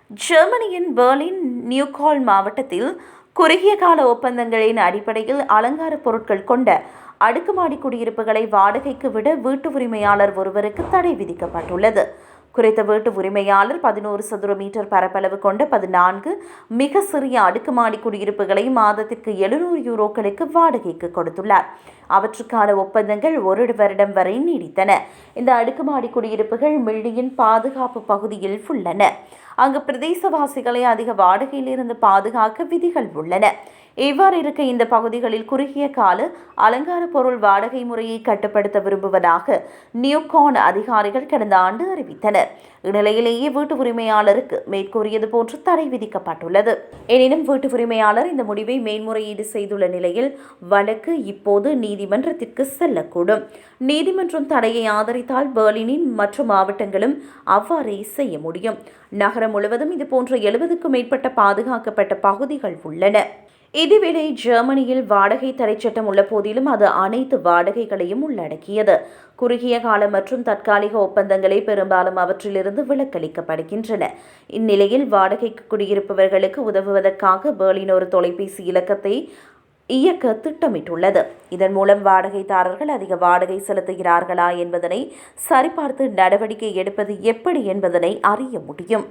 ஜெர்மனியின் பெர்லின் நியூகால் மாவட்டத்தில் குறுகிய கால ஒப்பந்தங்களின் அடிப்படையில் அலங்கார பொருட்கள் கொண்ட அடுக்குமாடி குடியிருப்புகளை வாடகைக்கு விட வீட்டு உரிமையாளர் ஒருவருக்கு தடை விதிக்கப்பட்டுள்ளது. குறித்த வீட்டு உரிமையாளர் 11 சதுர மீட்டர் பரப்பளவு கொண்ட 14 மிக சிறிய அடுக்குமாடி குடியிருப்புகளை மாதத்திற்கு 700 யூரோக்களுக்கு வாடகைக்கு கொடுத்துள்ளார். அவற்றுக்கான ஒப்பந்தங்கள் 1 வருடம் வரை நீடித்தன. இந்த அடுக்குமாடி குடியிருப்புகள் மில்லியின் பாதுகாப்பு பகுதியில் உள்ளன. அங்கு பிரதேசவாசிகளை அதிக வாடகையில் இருந்து பாதுகாக்க விதிகள் உள்ளன. இவ்வாறு இருக்க இந்த பகுதிகளில் குறுகிய கால அலங்கார பொருள் வாடகை முறையை கட்டுப்படுத்த விரும்புவதாக நியூகான் அதிகாரிகள் கடந்த ஆண்டு அறிவித்தனர். இந்நிலையிலேயே வீட்டு உரிமையாளருக்கு மேற்கூறியது போன்று தடை விதிக்கப்பட்டுள்ளது. எனினும் வீட்டு உரிமையாளர் இந்த முடிவை மேன்முறையீடு செய்துள்ள நிலையில் வழக்கு இப்போது நீதிமன்றத்திற்கு செல்லக்கூடும். நீதிமன்றம் தடையை ஆதரித்தால் பெர்லினின் மற்ற மாவட்டங்களும் அவ்வாறே செய்ய முடியும். நகரம் முழுவதும் இதுபோன்ற 70க்கும் மேற்பட்ட பாதுகாக்கப்பட்ட பகுதிகள் உள்ளன. இதேவேளை ஜெர்மனியில் வாடகை தடை சட்டம் உள்ள போதிலும் அது அனைத்து வாடகைகளையும் உள்ளடக்கியது. குறுகிய கால மற்றும் தற்காலிக ஒப்பந்தங்களே பெரும்பாலும் அவற்றிலிருந்து விலக்களிக்கப்படுகின்றன. இந்நிலையில் வாடகைக்கு குடியிருப்பவர்களுக்கு உதவுவதற்காக பெர்லின் ஒரு தொலைபேசி இலக்கத்தை இயக்க திட்டமிட்டுள்ளது. இதன் மூலம் வாடகைதாரர்கள் அதிக வாடகை செலுத்துகிறார்களா என்பதனை சரிபார்த்து நடவடிக்கை எடுப்பது எப்படி என்பதனை அறிய முடியும்.